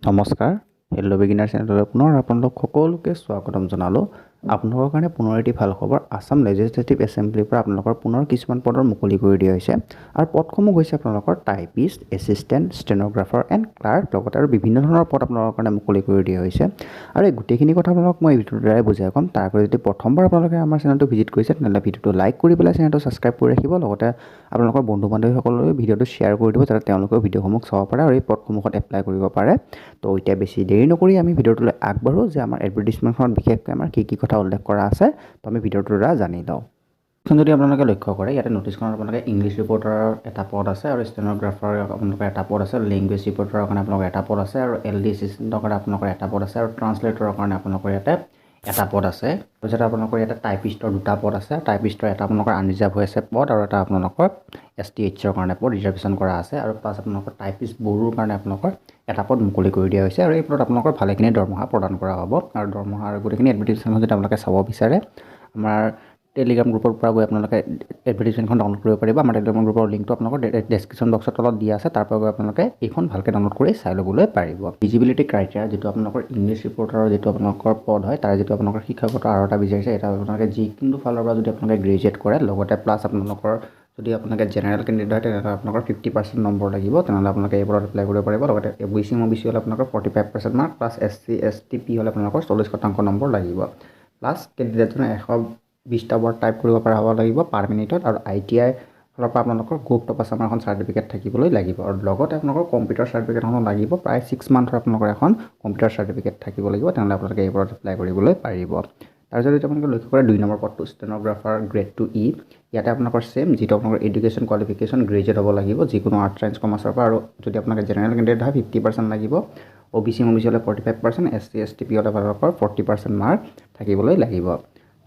নমস্কাৰ hello' beginner চেনেললৈ পুনৰ আপোনালোক সকলোকে স্বাগতম জনালোঁ আপোনালোকৰ কাৰণে পুনৰ এটি ভাল খবৰ আসাম লেজিসলেটিভ এছেম্বলিৰ পৰা আপোনালোকৰ পুনৰ কিছুমান পদৰ মুকলি কৰি দিয়া হৈছে আৰু পদসমূহ হৈছে আপোনালোকৰ typist assistant stenographer and clerk লগতে আৰু বিভিন্ন ধৰণৰ পদ আপোনালোকৰ কাৰণে মুকলি কৰি দিয়া হৈছে আৰু এই গোটেইখিনি কথা আপোনালোকক মই এই ভিডিঅ'ৰ দ্বাৰাই বুজাই ক'ম তাৰ আগতে যদি প্ৰথমবাৰ আপোনালোকে আমাৰ চেনেলটো ভিজিট কৰিছে তেনেহ'লে ভিডিঅ'টো লাইক কৰি পেলাই চেনেলটো ছাবস্ক্ৰাইব কৰি ৰাখিব লগতে আপোনালোকৰ বন্ধু বান্ধৱীসকললৈ ভিডিঅ'টো শ্বেয়াৰ কৰি দিব যাতে তেওঁলোকেও ভিডিঅ'সমূহ চাব পাৰে আৰু এই পদসমূহত এপ্লাই কৰিব পাৰে তো এতিয়া বেছি দেৰি নকৰি আমি ভিডিঅ'টোলৈ আগবাঢ়ো যে আমাৰ এডভাৰটাইজমেণ্টখনত বিশেষকৈ আমাৰ কি কথা উল্লেখ কৰা আছে তো আমি ভিডিঅ'টোৰ দ্বাৰা জানি লওঁ যদি আপোনালোকে লক্ষ্য কৰে ইয়াতে ন'টিছখনত আপোনালোকে ইংলিছ ৰিপৰ্টাৰৰ এটা পদ আছে আৰু ষ্টেন'গ্ৰাফাৰৰ আপোনালোকৰ এটা পদ আছে লেংগুৱেজ ৰিপৰ্টাৰৰ কাৰণে আপোনালোকৰ এটা পদ আছে আৰু LD এছিষ্টেণ্টৰ কাৰণে আপোনালোকৰ এটা পদ আছে আৰু ট্ৰান্সলেটৰৰ কাৰণে আপোনালোকৰ ইয়াতে এটা পদ আছে তাৰপিছত আপোনালোকৰ ইয়াতে টাইপিষ্টৰ দুটা পদ আছে টাইপিষ্টৰ এটা আপোনালোকৰ আনৰিজাৰ্ভ হৈ আছে পদ আৰু এটা আপোনালোকৰ STHৰ কাৰণে পদ ৰিজাৰ্ভেশ্যন কৰা আছে আৰু প্লাছ আপোনালোকৰ টাইপিষ্ট বড়োৰ কাৰণে আপোনালোকৰ এটা পদ মুকলি কৰি দিয়া হৈছে আৰু এই পদত আপোনালোকৰ ভালেখিনি দৰমহা প্ৰদান কৰা হ'ব আৰু দৰমহা আৰু গোটেইখিনি এডভাৰটাইজমেণ্ট যদি আপোনালোকে চাব বিচাৰে আমাৰ টেলিগ্ৰাম গ্ৰুপৰ পৰা গৈ আপোনালোকে এডভাৰটাইজমেণ্টখন ডাউনলোড কৰিব পাৰিব আমাৰ টেলিগ্ৰাম গ্ৰুপৰ লিংকটো আপোনালোকৰ ডেছক্ৰিপশ্যন বক্সৰ তলত দিয়া আছে তাৰ পৰা গৈ আপোনালোকে এইখন ভালকৈ ডাউনলোড কৰি চাই ল'বলৈ পাৰিব এলিজিবিলিটি ক্ৰাইটেৰিয়া যিটো আপোনালোকৰ ইংলিছ ৰিপৰ্টাৰৰ যিটো আপোনালোকৰ পদ হয় তাৰ যিটো আপোনালোকৰ শিক্ষাগত আৰ্হতা বিচাৰিছে এটা আপোনালোকে যিকোনো ফালৰ পৰা যদি আপোনালোকে গ্ৰেজুৱেট কৰে লগতে প্লাছ আপোনালোকৰ যদি আপোনালোকে জেনেৰেল কেণ্ডিডেট হয় তেনেহ'লে আপোনালোকৰ 50% নম্বৰ লাগিব তেনেহ'লে আপোনালোকে এই পদত এপ্লাই কৰিব পাৰিব লগতে OBC হ'লে আপোনালোকৰ 45% মাৰ্ক প্লাছ SC STP হ'লে আপোনালোকৰ 40% নম্বৰ লাগিব প্লাছ কেণ্ডিডেটজনে 120টা ৱৰ্ড টাইপ কৰিব পৰা হ'ব লাগিব পাৰ মিনিটত আৰু ITI ফালৰ পৰা আপোনালোকৰ govt আসামৰ এখন চাৰ্টিফিকেট থাকিবলৈ লাগিব আৰু লগতে আপোনালোকৰ কম্পিউটাৰ চাৰ্টিফিকেটখনো লাগিব প্ৰায় 6 মান্থৰ আপোনালোকৰ এখন কম্পিউটাৰ চাৰ্টিফিকেট থাকিব লাগিব তেনেহ'লে আপোনালোকে এই পদত এপ্লাই কৰিবলৈ পাৰিব তাৰপিছত যদি আপোনালোকে লক্ষ্য কৰে 2 নম্বৰ পদটো ষ্টেন'গ্ৰাফাৰ গ্ৰেড 2E ইয়াতে আপোনালোকৰ সেম যিটো আপোনালোকৰ এডুকেশ্যন কোৱালিফিকেশ্যন গ্ৰেজুৱেট হ'ব লাগিব যিকোনো আৰ্টছ ছায়েন্স কমাৰ্চৰ পৰা আৰু যদি আপোনালোকে জেনেৰেল কেণ্ডিডেট হয় 50% লাগিব OBC হ'লে 45% SC STP হ'লে আপোনালোকৰ 40% মাৰ্ক থাকিবলৈ লাগিব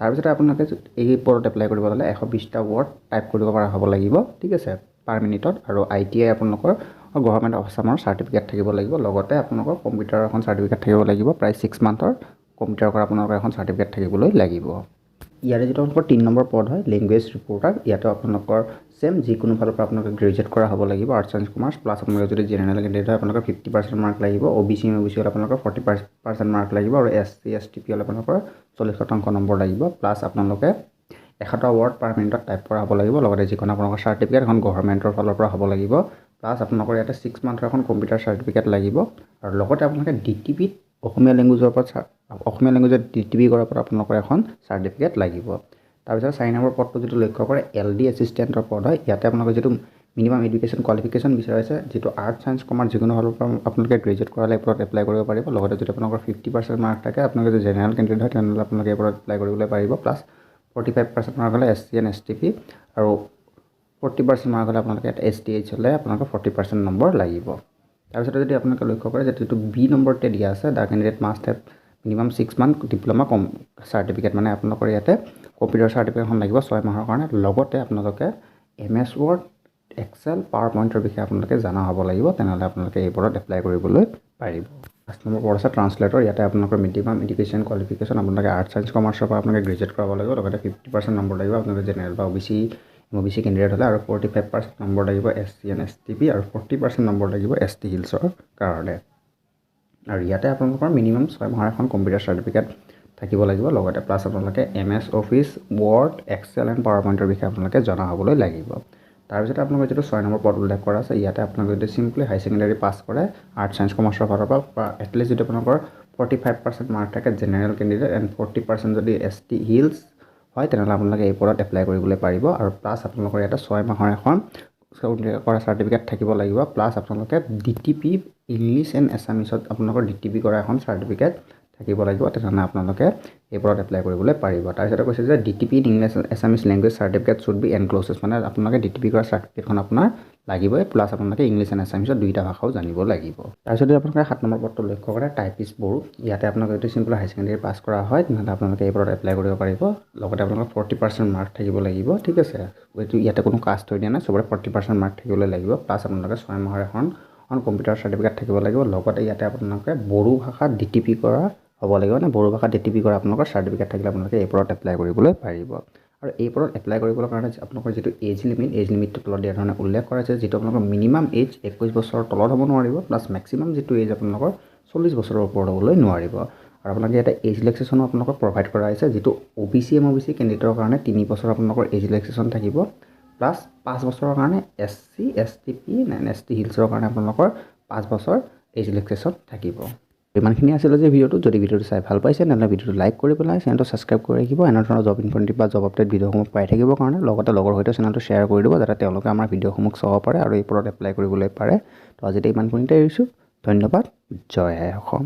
তাৰপিছতে আপোনালোকে এই পদত এপ্লাই কৰিব হ'লে 120টা ৱৰ্ড টাইপ কৰিব পৰা হ'ব লাগিব ঠিক আছে পাৰ মিনিটত আৰু ITI আপোনালোকৰ গভৰ্ণমেণ্ট অফ আসামৰ চাৰ্টিফিকেট থাকিব লাগিব লগতে আপোনালোকৰ কম্পিউটাৰৰ এখন চাৰ্টিফিকেট থাকিব লাগিব প্ৰায় 6 মান্থৰ কম্পিউটাৰ কৰা আপোনালোকৰ এখন চাৰ্টিফিকেট থাকিবলৈ লাগিব ইয়াৰে যিটো আপোনালোকৰ 3 নম্বৰ পদ হয় লেংগুৱেজ ৰিপৰ্টাৰ ইয়াতে আপোনালোকৰ সেম যিকোনো ফালৰ পৰা আপোনালোকে গ্ৰেজুৱেট কৰা হ'ব লাগিব আৰ্টছ ছায়েন্স কমাৰ্চ প্লাছ আপোনালোকে যদি জেনেৰেল কেণ্ডিডেট হয় আপোনালোকৰ 50% মাৰ্ক লাগিব OBC হ'লে আপোনালোকৰ 40% মাৰ্ক লাগিব আৰু SC STP হ'লে আপোনালোকৰ 40% নম্বৰ লাগিব প্লাছ আপোনালোকে 100টা ৱৰ্ড পাৰ মিনিটত টাইপ কৰা হ'ব লাগিব লগতে যিখন আপোনালোকৰ চাৰ্টিফিকেট এখন গভৰ্ণমেণ্টৰ ফালৰ পৰা হ'ব লাগিব প্লাছ আপোনালোকৰ ইয়াতে 6 মান্থৰ এখন কম্পিউটাৰ চাৰ্টিফিকেট লাগিব আৰু লগতে আপোনালোকে DTPত অসমীয়া লেংগুৱেজৰ কৰাৰ পৰা আপোনালোকৰ এখন চাৰ্টিফিকেট লাগিব তাৰপিছত 4 নম্বৰ পদটো যিটো লক্ষ্য কৰে LD এছিষ্টেণ্টৰ পদ হয় ইয়াতে আপোনালোকে যিটো মিনিমাম এডুকেশ্যন কোৱালিফিকেশ্যন বিচাৰিছে যিটো আৰ্টছ ছায়েন্স কমাৰ্চ যিকোনো ফালৰ পৰা আপোনালোকে গ্ৰেজুৱেট কৰালে এই পদত এপ্লাই কৰিব পাৰিব লগতে যদি আপোনালোকৰ 50% মাৰ্ক থাকে আপোনালোকে যদি জেনেৰেল কেণ্ডিডেট হয় তেনেহ'লে আপোনালোকে এই পদত এপ্লাই কৰিবলৈ পাৰিব প্লাছ 45% মাৰ্ক হ'লে SC and STP আৰু 40% মাৰ্ক হ'লে আপোনালোকে STH হ'লে আপোনালোকৰ 40% নম্বৰ লাগিব তাৰপিছতে যদি আপোনালোকে লক্ষ্য কৰে যে যিটো B নম্বৰতে দিয়া আছে the candidate must have minimum 6 month diploma certificate মানে আপোনালোকৰ ইয়াতে কম্পিউটাৰ চাৰ্টিফিকেটখন লাগিব 6 মাহৰ কাৰণে লগতে আপোনালোকে MS Word Excel PowerPointৰ বিষয়ে আপোনালোকে জনা হ'ব লাগিব তেনেহ'লে আপোনালোকে এই পদত এপ্লাই কৰিবলৈ পাৰিব 5 নম্বৰ পদ আছে ট্ৰান্সলেটৰ ইয়াতে আপোনালোকৰ মিনিমাম এডুকেশ্যন কোৱালিফিকেশ্যন আপোনালোকে আৰ্টছ ছায়েন্স কমাৰ্চৰ পৰা আপোনালোকে গ্ৰেজুৱেট কৰাব লাগিব লগতে 50% নম্বৰ লাগিব আপোনালোকে জেনেৰেল বা OBC কেণ্ডিডেট হ'লে আৰু 45% নম্বৰ লাগিব SC and STP আৰু 40% নম্বৰ লাগিব ST হিলছৰ কাৰণে আৰু ইয়াতে আপোনালোকৰ মিনিমাম 6 মাহৰ এখন কম্পিউটাৰ চাৰ্টিফিকেট থাকিব লাগিব লগতে প্লাছ আপোনালোকে MS Office Word Excel and PowerPointৰ বিষয়ে আপোনালোকে জনা হ'বলৈ লাগিব তাৰপিছত আপোনালোকৰ যিটো 6 নম্বৰ পদ উল্লেখ কৰা আছে ইয়াতে আপোনালোকে যদি চিম্পলি হাই ছেকেণ্ডেৰী পাছ কৰে আৰ্টছ ছায়েন্স কমাৰ্চৰ ফালৰ পৰা এটলিষ্ট যদি আপোনালোকৰ 45% মাৰ্ক থাকে জেনেৰেল কেণ্ডিডেট এণ্ড 40% যদি ST হিলছ হয় তেনেহ'লে আপোনালোকে এই পদত এপ্লাই কৰিবলৈ পাৰিব আৰু প্লাছ আপোনালোকৰ ইয়াতে 6 মাহৰ এখন কৰা চাৰ্টিফিকেট থাকিব লাগিব প্লাছ আপোনালোকে DTP ইংলিছ এণ্ড এছামিছত আপোনালোকৰ DTP কৰা এখন চাৰ্টিফিকেট থাকিব লাগিব তেনেহ'লে আপোনালোকে এই পদত এপ্লাই কৰিবলৈ পাৰিব তাৰপিছতে কৈছে যে DTP English Assamese language certificate should be encloses মানে আপোনালোকে DTP কৰা চাৰ্টিফিকেটখন আপোনাৰ লাগিবই প্লাছ আপোনালোকে ইংলিছ এণ্ড এছামিছত দুইটা ভাষাও জানিব লাগিব তাৰপিছত আপোনালোকে 7 নম্বৰ পদটো লক্ষ্য কৰে টাইপিষ্ট বড়ো ইয়াতে আপোনালোকে যদি চিম্পল হাই ছেকেণ্ডেৰী পাছ কৰা হয় তেনেহ'লে আপোনালোকে এই পদত এপ্লাই কৰিব পাৰিব লগতে আপোনালোকৰ 40% মাৰ্ক থাকিব লাগিব ঠিক আছে এইটো ইয়াতে কোনো কাষ্ট হৈ দিয়া নাই চবৰে 40% মাৰ্ক থাকিবলৈ লাগিব প্লাছ আপোনালোকে 6 মাহৰ এখন কম্পিউটাৰ চাৰ্টিফিকেট থাকিব লাগিব লগতে ইয়াতে আপোনালোকে বড়ো ভাষাত DTP কৰা হ'ব লাগিব মানে বড়ো ভাষাত DTP কৰা আপোনালোকৰ চাৰ্টিফিকেট থাকিলে আপোনালোকে এই পদত এপ্লাই কৰিবলৈ পাৰিব আৰু এই পদত এপ্লাই কৰিবৰ কাৰণে আপোনালোকৰ যিটো এজ লিমিটটো তলত দিয়া ধৰণে উল্লেখ কৰা হৈছে যিটো আপোনালোকৰ মিনিমাম এজ 21 বছৰৰ তলত হ'ব নোৱাৰিব প্লাছ মেক্সিমাম যিটো এজ আপোনালোকৰ 40 বছৰৰ ওপৰত হ'বলৈ নোৱাৰিব আৰু আপোনালোকে এটা এজ ৰিলেক্সেশ্যনো আপোনালোকক প্ৰভাইড কৰা হৈছে যিটো OBC MOBC কেণ্ডিডেটৰ কাৰণে 3 বছৰ আপোনালোকৰ এজ ৰিলেক্সেশ্যন থাকিব প্লাছ 5 বছৰৰ কাৰণে SC STP ST হিলছৰ কাৰণে আপোনালোকৰ 5 বছৰ এজ ৰিলেক্সেশ্যন থাকিব ইমানখিনি আছিল যে ভিডিঅ'টো যদি ভিডিঅ'টো চাই ভাল পাইছে তেন্তে ভিডিঅ'টো লাইক কৰি পেলাই চেনেলটো ছাবস্ক্ৰাইব কৰি ৰাখিব এনে ধৰণৰ জব ইনফৰ্মেটিভ বা জব আপডেট ভিডিঅ'সমূহ পাই থাকিবৰ কাৰণে লগতে লগৰ সৈতে চেনেলটো শ্বেয়াৰ কৰি দিব যাতে তেওঁলোকে আমাৰ ভিডিঅ'সমূহ চাব পাৰে আৰু এই ওপৰত এপ্লাই কৰিবলৈ পাৰে তো আজিতে ইমানখিনিতে এৰিছোঁ ধন্যবাদ জয় আই অসম